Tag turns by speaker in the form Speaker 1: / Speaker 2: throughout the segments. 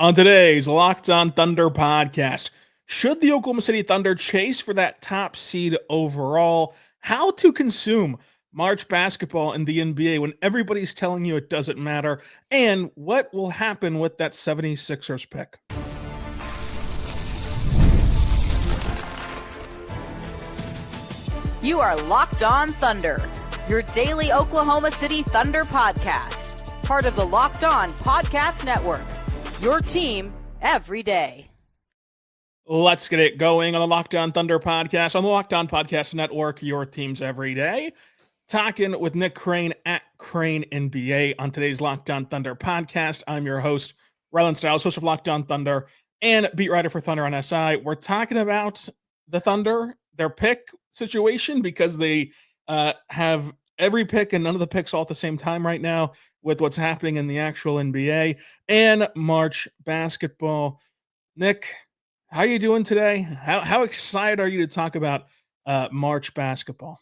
Speaker 1: On today's Locked On Thunder podcast, should the Oklahoma City Thunder chase for that top seed overall? How to consume March basketball in the NBA when everybody's telling you it doesn't matter? And what will happen with that 76ers pick?
Speaker 2: You are Locked On Thunder, your daily Oklahoma City Thunder podcast, part of the Locked On Podcast Network. Your team every day.
Speaker 1: Let's get it going on the Locked On Thunder podcast on the Locked On Podcast Network, your teams every day. Talking with Nick Crain at Crain NBA on today's Locked On Thunder podcast. I'm your host, Rylan Stiles, host of Locked On Thunder and beat writer for Thunder on SI. We're talking about the Thunder, their pick situation, because they have every pick and none of the picks all at the same time right now with what's happening in the actual NBA and March basketball. Nick, how are you doing today? How excited are you to talk about March basketball?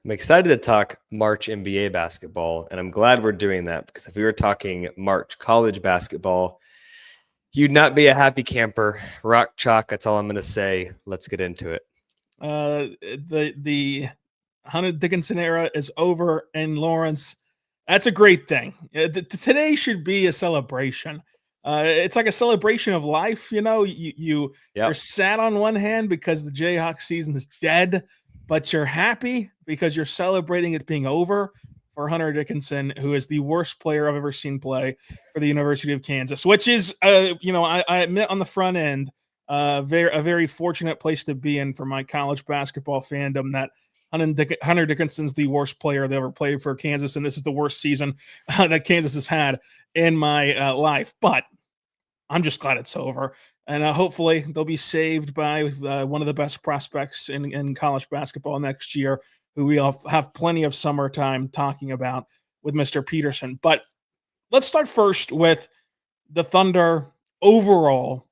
Speaker 3: I'm excited to talk March NBA basketball, and I'm glad we're doing that, because if we were talking March college basketball, you'd not be a happy camper. Rock chalk, that's all I'm going to say. Let's get into it.
Speaker 1: The Hunter Dickinson era is over in Lawrence. That's a great thing. Today should be a celebration. It's like a celebration of life. You know, you're sad on one hand because the Jayhawks season is dead, but you're happy because you're celebrating it being over for Hunter Dickinson, who is the worst player I've ever seen play for the University of Kansas, which is, I admit on the front end, a very fortunate place to be in for my college basketball fandom, that Hunter Dickinson's the worst player that ever played for Kansas, and this is the worst season that Kansas has had in my life. But I'm just glad it's over, and hopefully they'll be saved by one of the best prospects in college basketball next year, who we all have plenty of summertime talking about with Mr. Peterson. But let's start first with the Thunder overall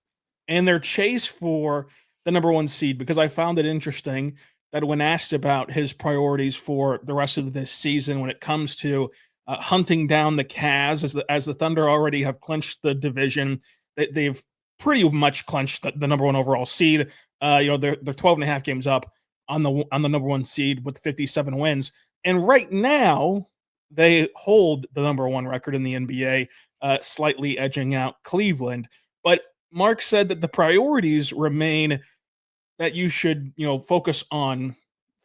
Speaker 1: and their chase for the number one seed, because I found it interesting that when asked about his priorities for the rest of this season when it comes to hunting down the Cavs, as the Thunder already have clinched the division, they've pretty much clinched the number one overall seed. They're 12 and a half games up on the number one seed with 57 wins. And right now, they hold the number one record in the NBA, slightly edging out Cleveland. But Mark said that the priorities remain that you should, focus on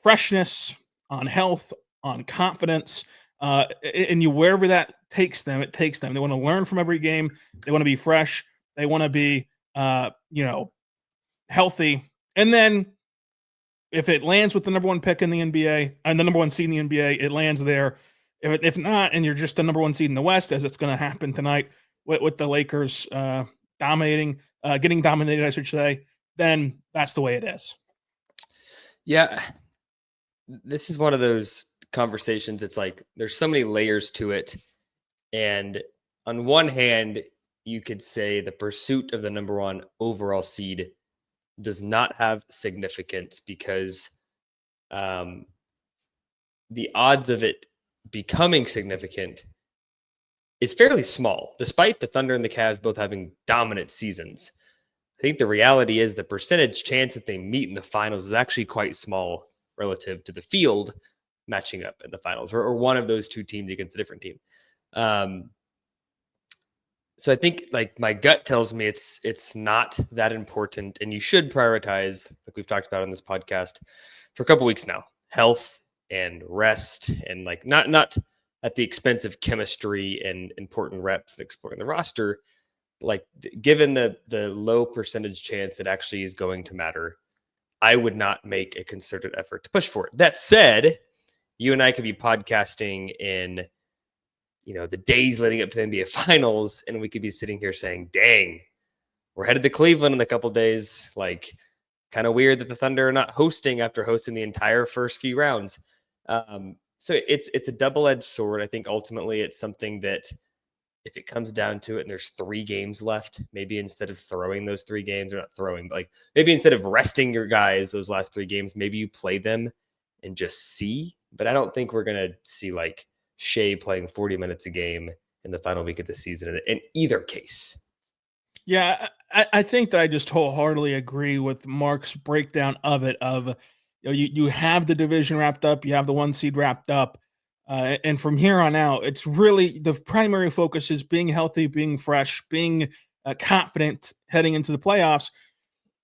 Speaker 1: freshness, on health, on confidence, and wherever that takes them, it takes them. They want to learn from every game. They want to be fresh. They want to be, healthy. And then if it lands with the number one pick in the NBA and the number one seed in the NBA, it lands there. If not, and you're just the number one seed in the West, as it's going to happen tonight with the Lakers getting dominated, I should say, then that's the way it is.
Speaker 3: Yeah. This is one of those conversations. It's like there's so many layers to it. And on one hand, you could say the pursuit of the number one overall seed does not have significance, because the odds of it becoming significant is fairly small, despite the Thunder and the Cavs both having dominant seasons. I think the reality is the percentage chance that they meet in the finals is actually quite small relative to the field matching up in the finals, or one of those two teams against a different team. So I think, like, my gut tells me it's not that important, and you should prioritize, like we've talked about on this podcast for a couple weeks now, health and rest, and like not at the expense of chemistry and important reps and exploring the roster. Like, given the low percentage chance it actually is going to matter, I would not make a concerted effort to push for it. That said, you and I could be podcasting in, the days leading up to the NBA Finals, and we could be sitting here saying, dang, we're headed to Cleveland in a couple days. Like, kind of weird that the Thunder are not hosting after hosting the entire first few rounds. So it's a double-edged sword. I think ultimately it's something that, if it comes down to it and there's 3 games left, maybe instead of throwing those 3 games, or not throwing, but like maybe instead of resting your guys those last 3 games, maybe you play them and just see. But I don't think we're going to see like Shea playing 40 minutes a game in the final week of the season in either case.
Speaker 1: Yeah, I think that I just wholeheartedly agree with Mark's breakdown of it. You have the division wrapped up, you have the 1 seed wrapped up, and from here on out, it's really the primary focus is being healthy, being fresh, being confident heading into the playoffs.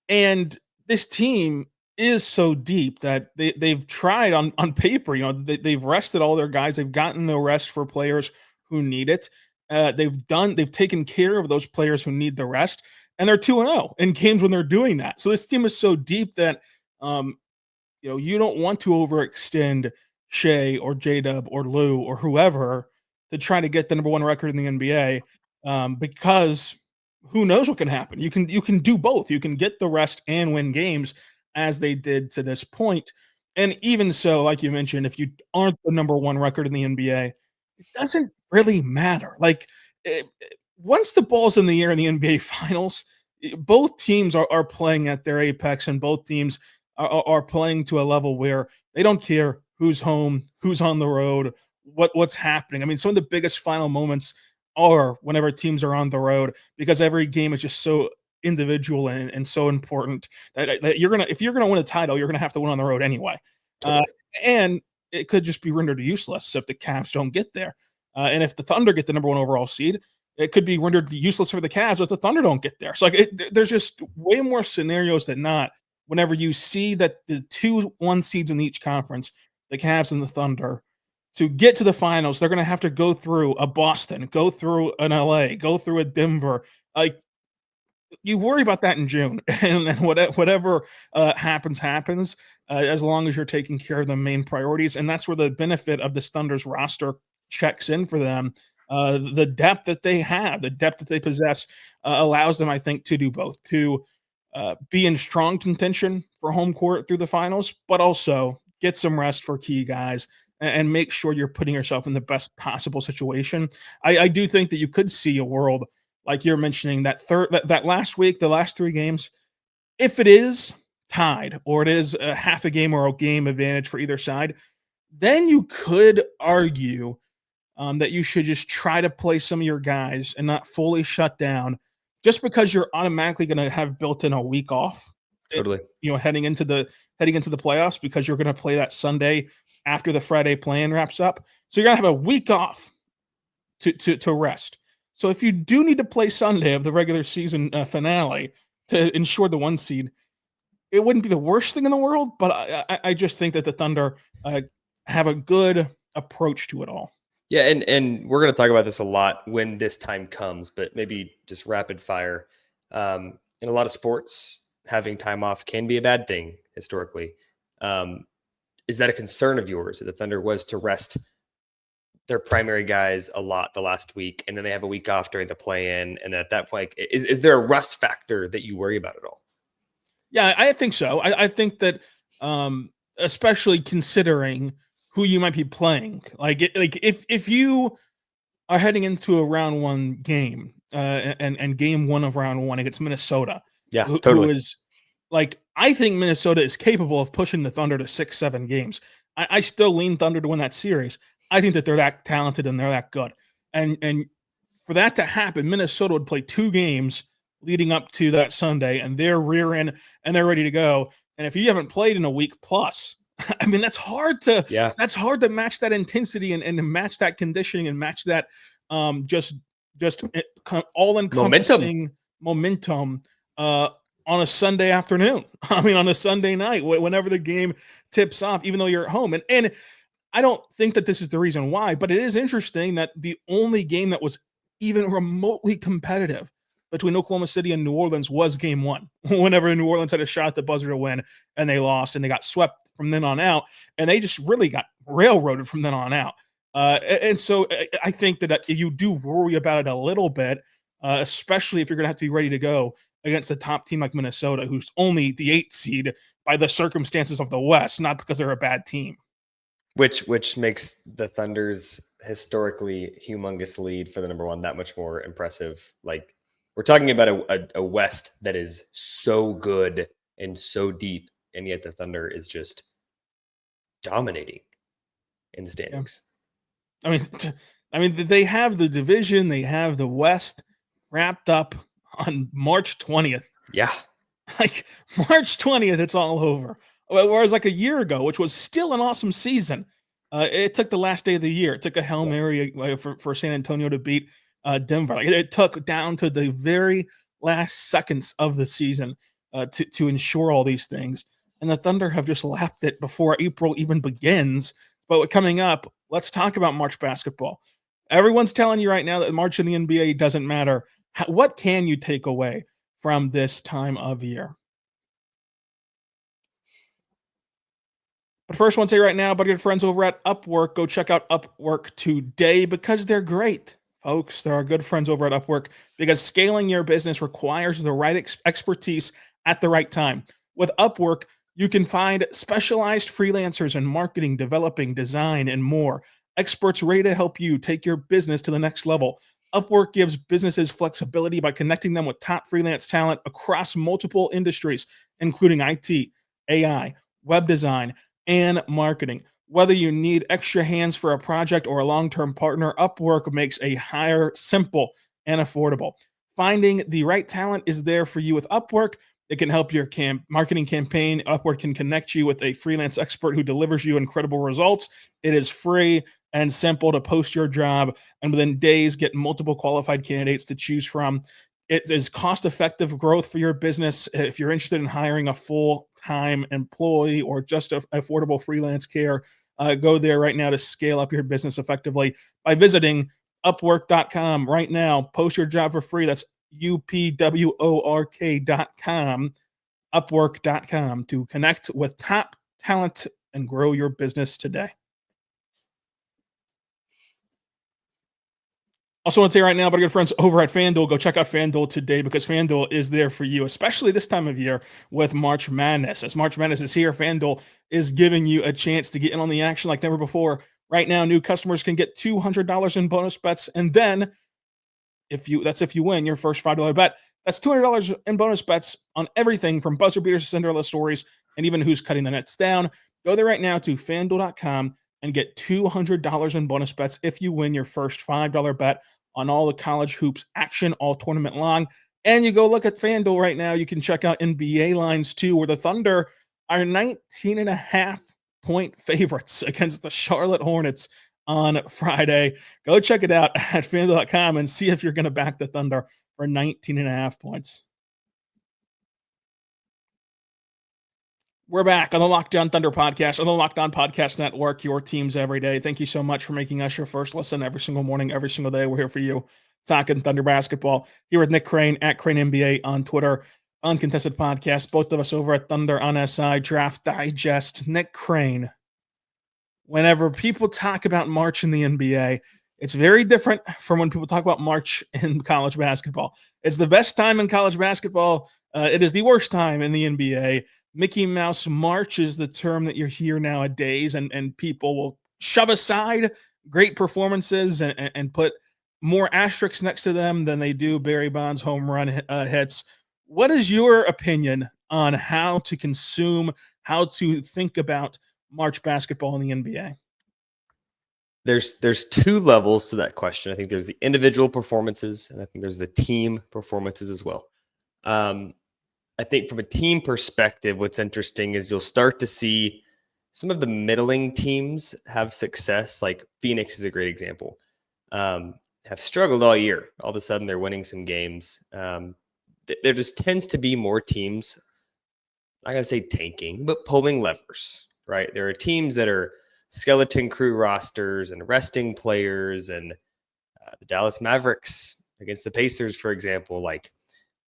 Speaker 1: And this team is so deep that they've tried on paper. They've rested all their guys. They've gotten the rest for players who need it. They've taken care of those players who need the rest, and they're 2-0 in games when they're doing that. So this team is so deep that um, you don't want to overextend Shea or J Dub or Lou or whoever to try to get the number one record in the NBA, because who knows what can happen. You can do both. You can get the rest and win games as they did to this point. And even so, like you mentioned, if you aren't the number one record in the NBA, it doesn't really matter. Like once the ball's in the air in the NBA finals, both teams are playing at their apex, and both teams are playing to a level where they don't care who's home, who's on the road, what's happening. I mean, some of the biggest final moments are whenever teams are on the road, because every game is just so individual and so important that if you're gonna win a title, you're gonna have to win on the road anyway. Uh,
Speaker 3: Totally.
Speaker 1: and it could just be rendered useless if the Cavs don't get there. And if the Thunder get the number one overall seed, it could be rendered useless for the Cavs if the Thunder don't get there. So there's just way more scenarios than not whenever you see that the 2-1 seeds in each conference, the Cavs and the Thunder, to get to the finals, they're going to have to go through a Boston, go through an LA, go through a Denver. Like, you worry about that in June, and then whatever happens, as long as you're taking care of the main priorities. And that's where the benefit of this Thunder's roster checks in for them. The depth that they have, the depth that they possess, allows them, I think, to do both, to be in strong contention for home court through the finals, but also get some rest for key guys and make sure you're putting yourself in the best possible situation. I do think that you could see a world like you're mentioning that last week, the last 3 games, if it is tied or it is a half a game or a game advantage for either side, then you could argue that you should just try to play some of your guys and not fully shut down, just because you're automatically going to have built in a week off.
Speaker 3: Totally.
Speaker 1: Heading into the playoffs, because you're going to play that Sunday after the Friday play-in wraps up. So you're going to have a week off to rest. So if you do need to play Sunday of the regular season finale to ensure the 1 seed, it wouldn't be the worst thing in the world. But I just think that the Thunder have a good approach to it all.
Speaker 3: Yeah, and we're going to talk about this a lot when this time comes, but maybe just rapid fire. In a lot of sports, having time off can be a bad thing historically. Is that a concern of yours that the Thunder was to rest their primary guys a lot the last week, and then they have a week off during the play-in, and at that point, is there a rust factor that you worry about at all?
Speaker 1: Yeah, I think so. I think that, especially considering who you might be playing, like if you are heading into a round 1 game, and game 1 of round 1 against Minnesota,
Speaker 3: Yeah,
Speaker 1: who
Speaker 3: totally.
Speaker 1: is like, I think Minnesota is capable of pushing the Thunder to 6-7 games. I still lean Thunder to win that series. I think that they're that talented and they're that good. And for that to happen, Minnesota would play 2 games leading up to that Sunday, and they're rearing and they're ready to go. And if you haven't played in a week plus, I mean, that's hard to match that intensity and match that conditioning and match that just all encompassing momentum on a Sunday afternoon. I mean, on a Sunday night, whenever the game tips off, even though you're at home. And I don't think that this is the reason why, but it is interesting that the only game that was even remotely competitive between Oklahoma City and New Orleans was game 1, whenever New Orleans had a shot at the buzzer to win, and they lost, and they got swept from then on out, and they just really got railroaded from then on out. And so I think that you do worry about it a little bit, especially if you're going to have to be ready to go against a top team like Minnesota, who's only the 8th seed by the circumstances of the West, not because they're a bad team.
Speaker 3: Which makes the Thunder's historically humongous lead for the number 1 that much more impressive. Like, we're talking about a West that is so good and so deep, and yet the Thunder is just dominating in the standings.
Speaker 1: Yeah. I mean, they have the division, they have the West wrapped up on March 20th.
Speaker 3: Yeah.
Speaker 1: Like March 20th, it's all over. Whereas like a year ago, which was still an awesome season, it took the last day of the year. It took a Hail Mary for San Antonio to beat Denver. Like it took down to the very last seconds of the season to ensure all these things. And the Thunder have just lapped it before April even begins. But coming up, let's talk about March basketball. Everyone's telling you right now that March in the NBA doesn't matter. What can you take away from this time of year? But first, I want to say right now, about good friends over at Upwork, go check out Upwork today because they're great. Folks, there are good friends over at Upwork because scaling your business requires the right expertise at the right time. With Upwork, you can find specialized freelancers in marketing, developing, design, and more. Experts ready to help you take your business to the next level. Upwork gives businesses flexibility by connecting them with top freelance talent across multiple industries, including IT, AI, web design, and marketing. Whether you need extra hands for a project or a long-term partner, Upwork makes a hire simple and affordable. Finding the right talent is there for you with Upwork. It can help your marketing campaign. Upwork can connect you with a freelance expert who delivers you incredible results. It is free and simple to post your job, and within days, get multiple qualified candidates to choose from. It is cost-effective growth for your business. If you're interested in hiring a full-time employee or just affordable freelance care, go there right now to scale up your business effectively by visiting Upwork.com right now. Post your job for free. That's upwork.com, Upwork.com, to connect with top talent and grow your business today. Also, want to say right now about our good friends over at FanDuel, go check out FanDuel today because FanDuel is there for you, especially this time of year with March Madness. As March Madness is here, FanDuel is giving you a chance to get in on the action like never before. Right now, new customers can get $200 in bonus bets, and then if you win your first $5 bet, that's $200 in bonus bets on everything from buzzer beaters to Cinderella stories and even who's cutting the nets down. Go there right now to FanDuel.com and get $200 in bonus bets if you win your first $5 bet on all the college hoops action all tournament long. And you go look at FanDuel right now, you can check out NBA lines too, where the Thunder are 19.5-point favorites against the Charlotte Hornets on Friday. Go check it out at FanDuel.com and see if you're going to back the Thunder for 19.5 points. We're back on the Locked On Thunder podcast, on the Locked On Podcast Network, your teams every day. Thank you so much for making us your first listen every single morning, every single day. We're here for you, talking Thunder basketball. Here with Nick Crain at Crain NBA on Twitter, Uncontested Podcast. Both of us over at Thunder on SI, Draft Digest. Nick Crain. Whenever people talk about March in the NBA, it's very different from when people talk about March in college basketball. It's the best time in college basketball. It is the worst time in the NBA. Mickey Mouse March is the term that you're hear nowadays, and people will shove aside great performances and put more asterisks next to them than they do Barry Bonds home run hits. What is your opinion on how to consume, how to think about March basketball in the NBA?
Speaker 3: There's two levels to that question. I think there's the individual performances, and I think there's the team performances as well. I think from a team perspective, what's interesting is you'll start to see some of the middling teams have success. Like Phoenix is a great example. Have struggled all year. All of a sudden, they're winning some games. There just tends to be more teams, I'm not going to say tanking, but pulling levers, right? There are teams that are skeleton crew rosters and resting players, and the Dallas Mavericks against the Pacers, for example, like,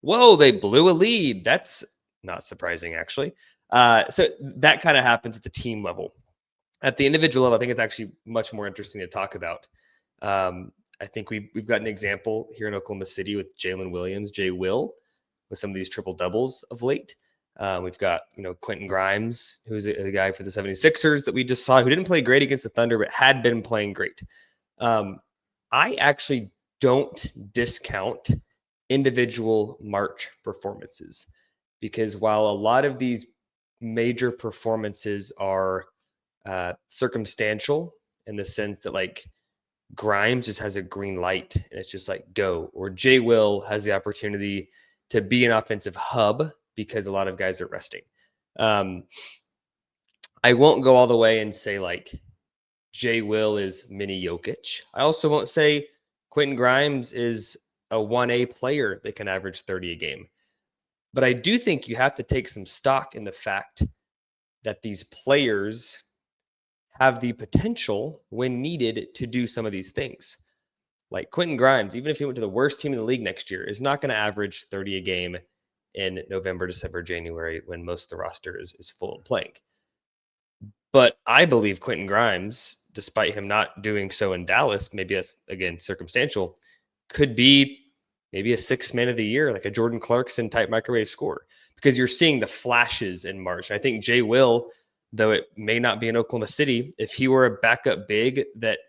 Speaker 3: whoa, they blew a lead. That's not surprising, actually. So that kind of happens at the team level. At the individual level, I think it's actually much more interesting to talk about. I think we've got an example here in Oklahoma City with Jalen Williams, Jay Will, with some of these triple doubles of late. We've got, Quentin Grimes, who's a guy for the 76ers that we just saw, who didn't play great against the Thunder, but had been playing great. I actually don't discount individual March performances, because while a lot of these major performances are circumstantial in the sense that, like, Grimes just has a green light and it's just like go, or Jay Will has the opportunity to be an offensive hub because a lot of guys are resting. I won't go all the way and say like Jay Will is mini Jokic. I also won't say Quentin Grimes is a 1A player that can average 30 a game. But I do think you have to take some stock in the fact that these players have the potential when needed to do some of these things. Like Quentin Grimes, even if he went to the worst team in the league next year, is not going to average 30 a game in November, December, January when most of the roster is full and playing. But I believe Quentin Grimes, despite him not doing so in Dallas, maybe that's, again, circumstantial, could be maybe a 6th man of the year, like a Jordan Clarkson type microwave scorer, because you're seeing the flashes in March. I think Jay Will, though it may not be in Oklahoma City, if he were a backup big that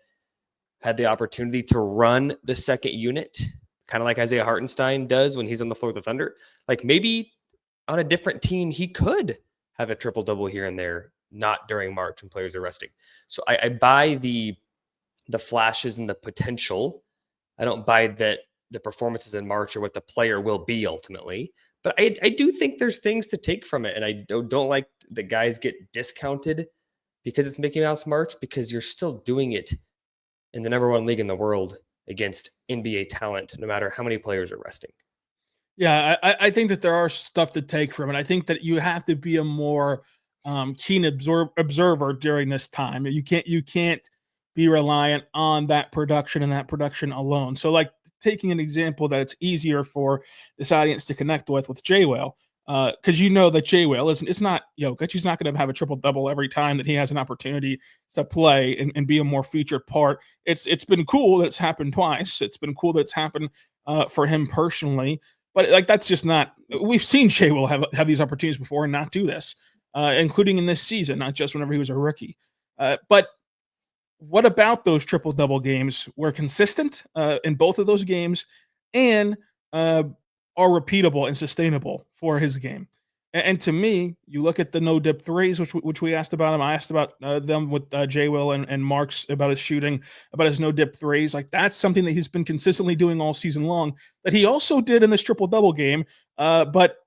Speaker 3: had the opportunity to run the second unit, kind of like Isaiah Hartenstein does when he's on the floor with the Thunder, like maybe on a different team, he could have a triple-double here and there, not during March when players are resting. So I buy the flashes and the potential. I don't buy that the performances in March are what the player will be ultimately. But I do think there's things to take from it. And I don't like that guys get discounted because it's Mickey Mouse March, because you're still doing it in the number 1 league in the world against NBA talent, no matter how many players are resting.
Speaker 1: Yeah, I think that there are stuff to take from it. I think that you have to be a more keen observer during this time. You can't be reliant on that production and that production alone. So like taking an example that it's easier for this audience to connect with Jay Will, because you know that Jay Will it's not Jokic. He's not going to have a triple-double every time that he has an opportunity to play and be a more featured part. It's been cool that it's happened twice. It's been cool that it's happened for him personally. But like that's just not. We've seen Jay Will have these opportunities before and not do this, including in this season, not just whenever he was a rookie. But what about those triple-double games were consistent in both of those games and are repeatable and sustainable for his game? And to me, you look at the no-dip threes, which we asked about him. I asked about them with Jay Will and Marks about his shooting, about his no-dip threes. Like that's something that he's been consistently doing all season long that he also did in this triple-double game, but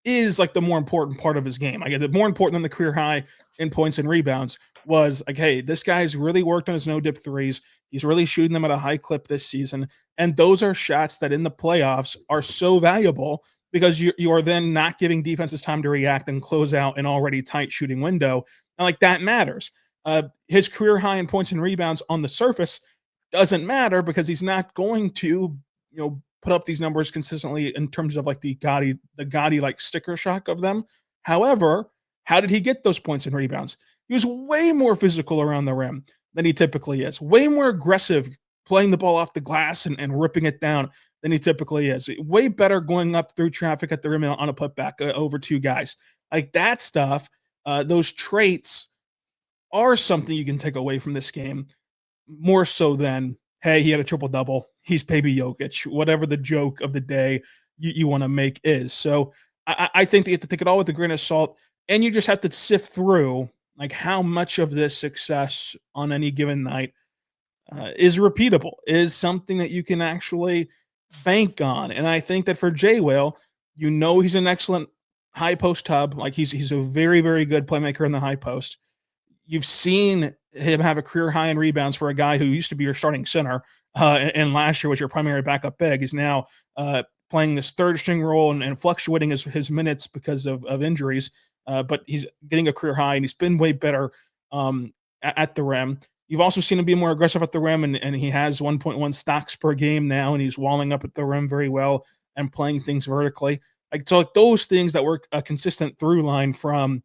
Speaker 1: is like the more important part of his game. I get it. More important than the career high in points and rebounds was like, hey, this guy's really worked on his no-dip threes. He's really shooting them at a high clip this season. And those are shots that in the playoffs are so valuable because you are then not giving defenses time to react and close out an already tight shooting window. And like that matters. His career high in points and rebounds on the surface doesn't matter because he's not going to, put up these numbers consistently in terms of like the Gotti like sticker shock of them. However, how did he get those points and rebounds? He was way more physical around the rim than he typically is, way more aggressive, playing the ball off the glass and ripping it down than he typically is. Way better going up through traffic at the rim on a putback over 2 guys. Like that stuff, those traits are something you can take away from this game more so than, hey, he had a triple-double. He's baby Jokic, whatever the joke of the day you want to make is. So I think that you have to take it all with a grain of salt, and you just have to sift through like how much of this success on any given night is repeatable, is something that you can actually bank on. And I think that for Jay Will, he's an excellent high post hub. Like he's a very, very good playmaker in the high post. You've seen him have a career high in rebounds for a guy who used to be your starting center and last year was your primary backup big. He's now playing this third string role and fluctuating his minutes because of injuries. But he's getting a career high and he's been way better at the rim. You've also seen him be more aggressive at the rim and he has 1.1 stocks per game now and he's walling up at the rim very well and playing things vertically. So those things that were a consistent through line from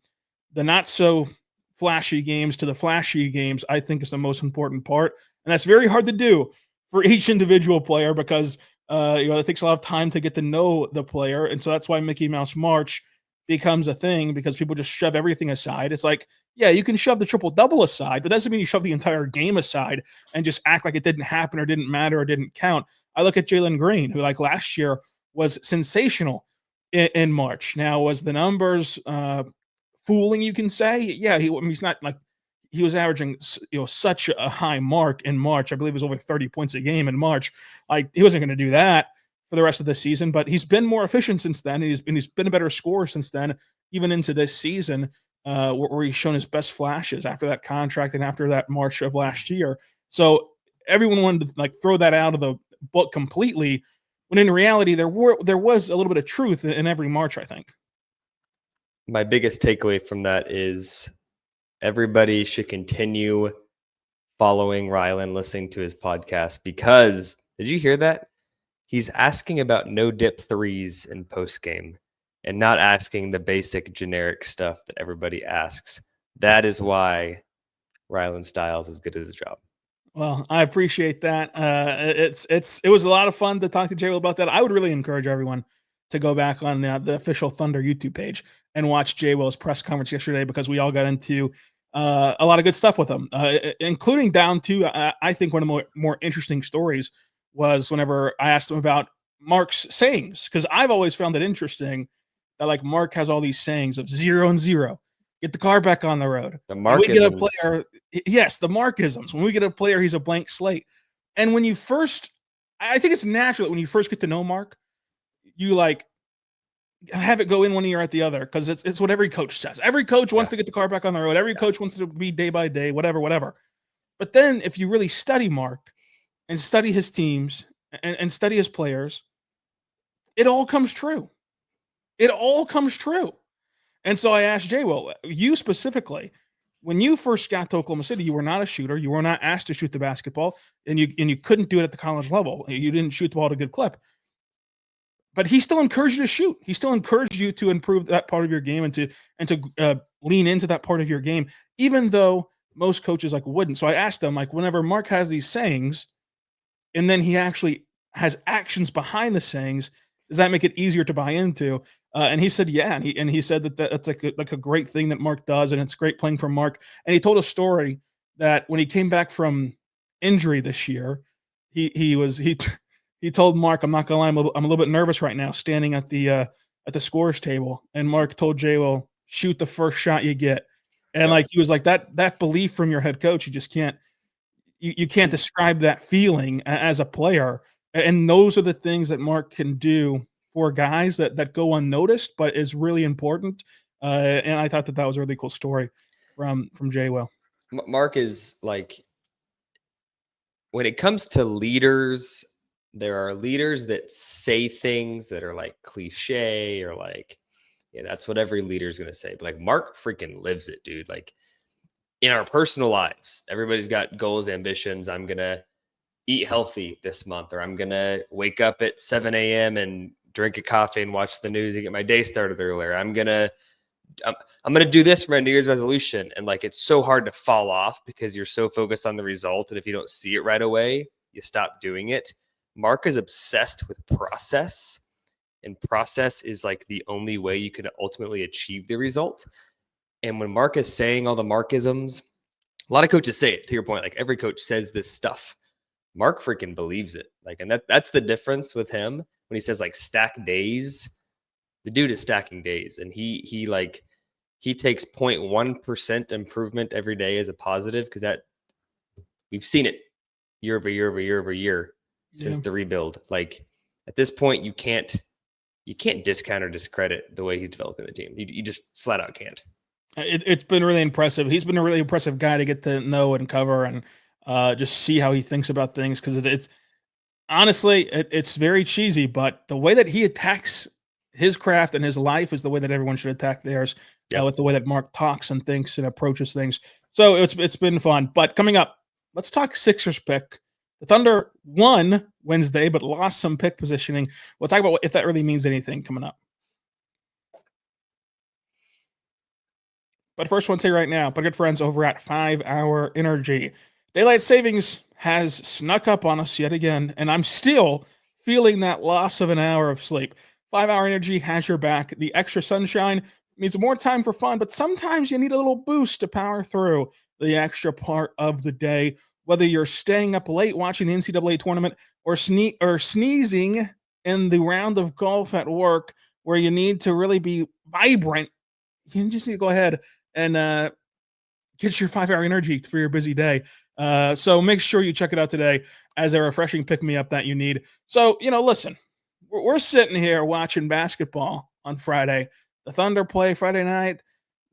Speaker 1: the not so flashy games to the flashy games, I think is the most important part. And that's very hard to do for each individual player because it takes a lot of time to get to know the player. And so that's why Mickey Mouse March becomes a thing because people just shove everything aside. It's like, yeah, you can shove the triple-double aside, but that doesn't mean you shove the entire game aside and just act like it didn't happen or didn't matter or didn't count. I look at Jalen Green, who like last year was sensational in March. Now, was the numbers fooling, you can say? Yeah, he's not like he was averaging, such a high mark in March. I believe it was over 30 points a game in March. Like, he wasn't going to do that for the rest of the season, but he's been more efficient since then. He's been a better scorer since then, even into this season, where he's shown his best flashes after that contract and after that March of last year. So everyone wanted to like throw that out of the book completely, when in reality there was a little bit of truth in every March, I think.
Speaker 3: My biggest takeaway from that is everybody should continue following Rylan, listening to his podcast, because did you hear that? He's asking about no dip threes in post game and not asking the basic generic stuff that everybody asks. That is why Rylan Stiles is good at his job.
Speaker 1: Well, I appreciate that. It was a lot of fun to talk to J-Will about that. I would really encourage everyone to go back on the official Thunder YouTube page and watch J-Will's press conference yesterday, because we all got into a lot of good stuff with him, including down to I think one of the more interesting stories was whenever I asked him about Mark's sayings, because I've always found it interesting that like Mark has all these sayings of 0 and 0. Get the car back on the road.
Speaker 3: The Markisms.
Speaker 1: We get a player, yes, the Markisms. When we get a player, he's a blank slate. And when you first, I think it's natural that when you first get to know Mark, you like have it go in one ear at the other, because it's what every coach says. Every coach wants to get the car back on the road. Every coach wants to be day by day, whatever. But then if you really study Mark and study his teams and study his players, it all comes true. It all comes true. And so I asked J-Will, you specifically, when you first got to Oklahoma City, you were not a shooter. You were not asked to shoot the basketball, and you couldn't do it at the college level. You didn't shoot the ball at a good clip. But he still encouraged you to shoot. He still encouraged you to improve that part of your game and to lean into that part of your game, even though most coaches like wouldn't. So I asked him, like, whenever Mark has these sayings, and then he actually has actions behind the sayings, does that make it easier to buy into? And he said, yeah. And he said that's like a great thing that Mark does, and it's great playing for Mark. And he told a story that when he came back from injury this year, he told Mark, I'm not gonna lie, I'm a little bit nervous right now, standing at the scorer's table. And Mark told J-Will, shoot the first shot you get. And like he was like that belief from your head coach, you just can't describe that feeling as a player. And those are the things that Mark can do for guys that go unnoticed, but is really important. And I thought that was a really cool story from J-Will.
Speaker 3: Mark is like, when it comes to leaders, there are leaders that say things that are like cliche or like, yeah, that's what every leader is going to say. But like Mark freaking lives it, dude. Like in our personal lives, everybody's got goals, ambitions. I'm going to eat healthy this month, or I'm going to wake up at 7 a.m. and drink a coffee and watch the news and get my day started earlier. I'm going to do this for my New Year's resolution. And like, it's so hard to fall off because you're so focused on the result. And if you don't see it right away, you stop doing it. Mark is obsessed with process, and process is like the only way you can ultimately achieve the result. And when Mark is saying all the Markisms, a lot of coaches say it, to your point, like every coach says this stuff. Mark freaking believes it. Like, and that's the difference with him when he says like stack days. The dude is stacking days, and he takes 0.1% improvement every day as a positive, because that we've seen it year over year since the rebuild. Like at this point, you can't discount or discredit the way he's developing the team. You just flat out can't.
Speaker 1: It's been really impressive. He's been a really impressive guy to get to know and cover, and just see how he thinks about things. Because it's honestly, it's very cheesy, but the way that he attacks his craft and his life is the way that everyone should attack theirs. With the way that Mark talks and thinks and approaches things. So it's been fun. But coming up, let's talk Sixers pick. The Thunder won Wednesday, but lost some pick positioning. We'll talk about if that really means anything coming up. But first, I want to say right now, my good friends over at 5 Hour Energy. Daylight savings has snuck up on us yet again, and I'm still feeling that loss of an hour of sleep. 5 Hour Energy has your back. The extra sunshine means more time for fun, but sometimes you need a little boost to power through the extra part of the day. Whether you're staying up late watching the NCAA tournament or sneezing in the round of golf at work where you need to really be vibrant, you just need to go ahead and get your 5-hour energy for your busy day. So make sure you check it out today as a refreshing pick-me-up that you need. So, listen, we're sitting here watching basketball on Friday. The Thunder play Friday night.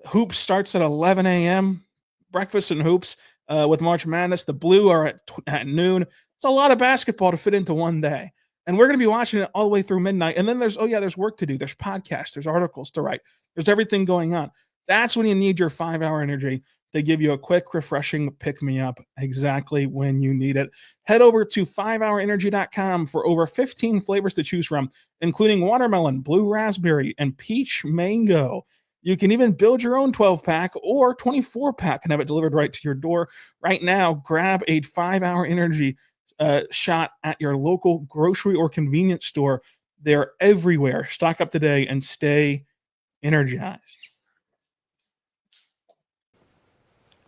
Speaker 1: Hoops starts at 11 a.m. Breakfast and hoops with March Madness. The Blue are at noon. It's a lot of basketball to fit into one day. And we're going to be watching it all the way through midnight. And then there's work to do. There's podcasts. There's articles to write. There's everything going on. That's when you need your 5-hour energy to give you a quick, refreshing pick-me-up exactly when you need it. Head over to 5hourenergy.com for over 15 flavors to choose from, including watermelon, blue raspberry, and peach mango. You can even build your own 12-pack or 24-pack and have it delivered right to your door. Right now, grab a 5-hour energy shot at your local grocery or convenience store. They're everywhere. Stock up today and stay energized.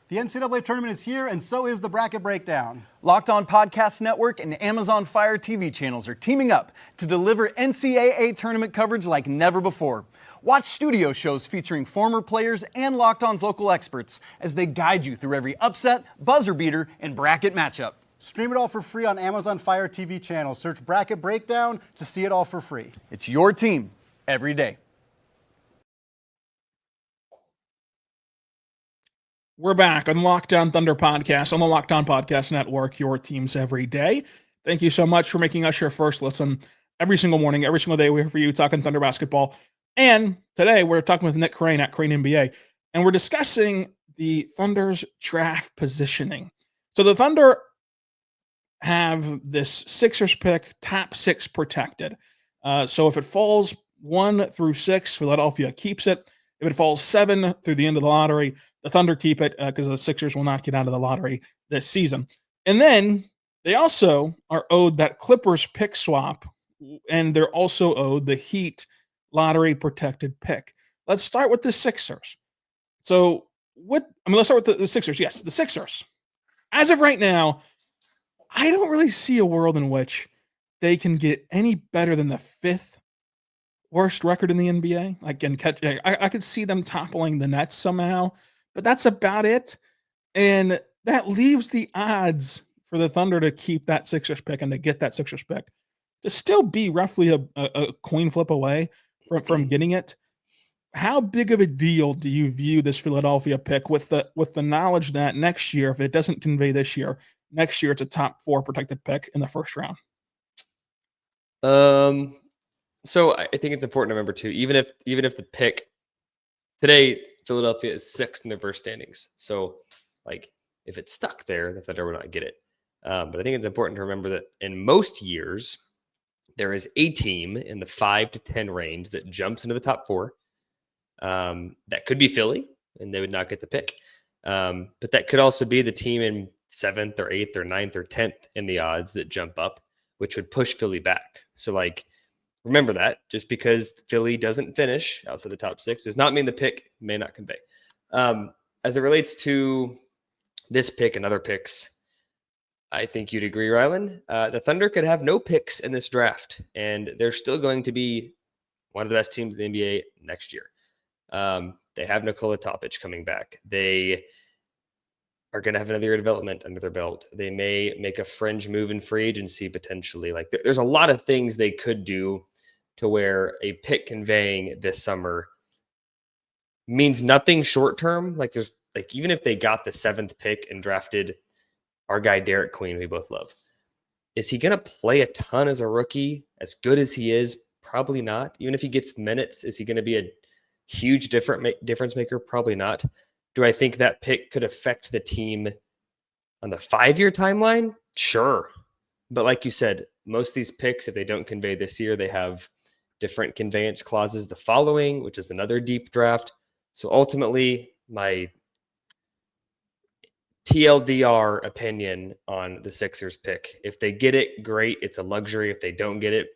Speaker 4: The NCAA tournament is here, and so is the bracket breakdown.
Speaker 5: Locked On Podcast Network and Amazon Fire TV channels are teaming up to deliver NCAA tournament coverage like never before. Watch studio shows featuring former players and Locked On's local experts as they guide you through every upset, buzzer beater, and bracket matchup.
Speaker 4: Stream it all for free on Amazon Fire TV channel. Search Bracket Breakdown to see it all for free.
Speaker 5: It's your team every day.
Speaker 1: We're back on Locked On Thunder podcast on the Locked On Podcast Network, your teams every day. Thank you so much for making us your first listen every single morning, every single day. We're here for you talking Thunder basketball. And today we're talking with Nick Crain at Crain NBA, and we're discussing the Thunder's draft positioning. So the Thunder have this Sixers pick, top 6 protected. So if it falls 1 through 6, Philadelphia keeps it. If it falls 7 through the end of the lottery, the Thunder keep it because the Sixers will not get out of the lottery this season. And then they also are owed that Clippers pick swap, and they're also owed the Heat lottery protected pick. Let's start with the Sixers. So let's start with the Sixers. Yes, the Sixers. As of right now, I don't really see a world in which they can get any better than the 5th worst record in the NBA. I could see them toppling the Nets somehow, but that's about it. And that leaves the odds for the Thunder to keep that Sixers pick and to get that Sixers pick to still be roughly a coin flip away from getting it. How big of a deal do you view this Philadelphia pick with the knowledge that next year, if it doesn't convey this year, next year it's a top 4 protected pick in the first round?
Speaker 3: So I think it's important to remember too, even if the pick today, Philadelphia is 6th in their verse standings. So if it's stuck there, the Thunder will not get it. But I think it's important to remember that in most years, there is a team in the 5 to 10 range that jumps into the top 4. That could be Philly, and they would not get the pick. But that could also be the team in 7th or 8th or 9th or 10th in the odds that jump up, which would push Philly back. So remember that just because Philly doesn't finish outside the top 6 does not mean the pick may not convey. As it relates to this pick and other picks, I think you'd agree, Rylan. The Thunder could have no picks in this draft, and they're still going to be one of the best teams in the NBA next year. They have Nikola Topic coming back. They are going to have another year of development under their belt. They may make a fringe move in free agency potentially. There's a lot of things they could do to where a pick conveying this summer means nothing short term. Even if they got the 7th pick and drafted our guy Derek Queen, we both love, is he going to play a ton as a rookie? As good as he is, probably not. Even if he gets minutes, is he going to be a huge difference maker? Probably not. Do I think that pick could affect the team on the 5-year timeline? Sure. But like you said, most of these picks, if they don't convey this year, they have different conveyance clauses the following, which is another deep draft. So ultimately, my TLDR opinion on the Sixers pick, if they get it, great. It's a luxury. If they don't get it,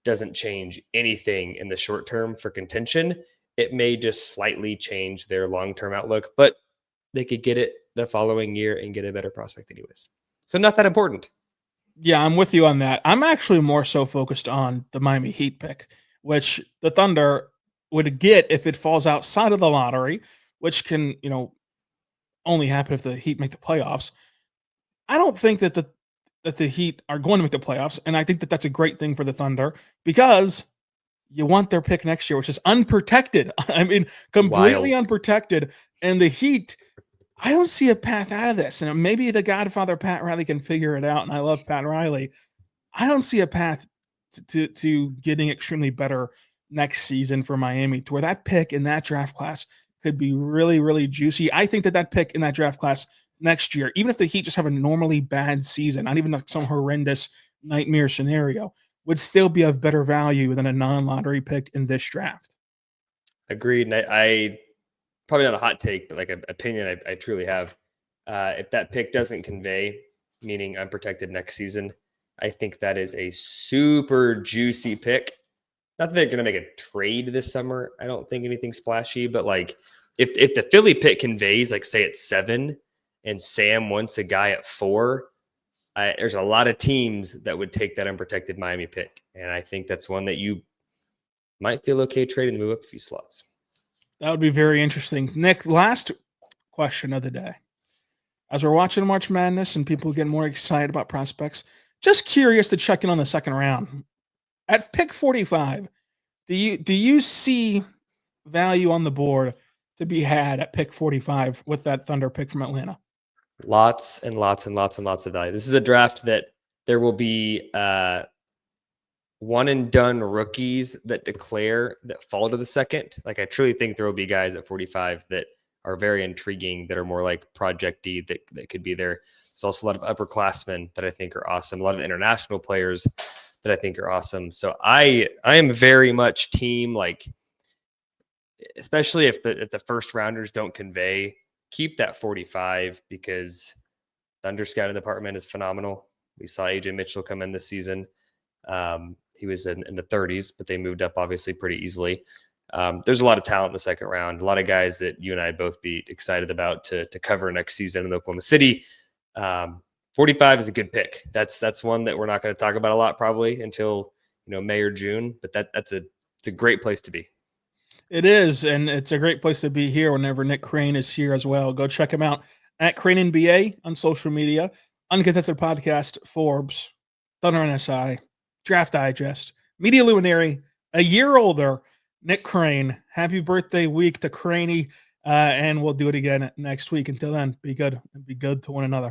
Speaker 3: doesn't change anything in the short term for contention. It may just slightly change their long-term outlook, but they could get it the following year and get a better prospect anyways. So not that important.
Speaker 1: Yeah, I'm with you on that. I'm actually more so focused on the Miami Heat pick, which the Thunder would get if it falls outside of the lottery, which can, only happen if the Heat make the playoffs. I don't think that the Heat are going to make the playoffs, and I think that that's a great thing for the Thunder because you want their pick next year, which is unprotected. I mean, completely unprotected. And the Heat, I don't see a path out of this. And maybe the Godfather Pat Riley can figure it out. And I love Pat Riley. I don't see a path to getting extremely better next season for Miami, to where that pick in that draft class could be really, really juicy. I think that pick in that draft class next year, even if the Heat just have a normally bad season, not even like some horrendous nightmare scenario, would still be of better value than a non-lottery pick in this draft.
Speaker 3: Agreed. And I probably not a hot take, but like an opinion I truly have. If that pick doesn't convey, meaning unprotected next season, I think that is a super juicy pick. Not that they're going to make a trade this summer. I don't think anything splashy, but like if the Philly pick conveys, like say it's 7 and Sam wants a guy at 4, there's a lot of teams that would take that unprotected Miami pick. And I think that's one that you might feel okay trading to move up a few slots.
Speaker 1: That would be very interesting. Nick, last question of the day. As we're watching March Madness and people get more excited about prospects, just curious to check in on the second round. At pick 45, do you see value on the board to be had at pick 45 with that Thunder pick from Atlanta?
Speaker 3: Lots and lots and lots and lots of value. This is a draft that there will be one and done rookies that declare that fall to the second. Like I truly think there will be guys at 45 that are very intriguing, that are more like project-y, that could be there. There's also a lot of upperclassmen that I think are awesome. A lot of international players that I think are awesome. So I am very much team, like, especially if the first rounders don't convey, keep that 45 because Thunder scouting department is phenomenal. We saw AJ Mitchell come in this season. He was in the 30s, but they moved up obviously pretty easily. There's a lot of talent in the second round, a lot of guys that you and I both be excited about to cover next season in Oklahoma City. 45 is a good pick. That's one that we're not going to talk about a lot probably until May or June, but it's a great place to be.
Speaker 1: It is, and it's a great place to be here whenever Nick Crain is here as well. Go check him out at Crain NBA on social media. Uncontested Podcast, Forbes, Thunder NSI, Draft Digest, Media Luminary, a year older, Nick Crain. Happy birthday week to Crainy, and we'll do it again next week. Until then, be good and be good to one another.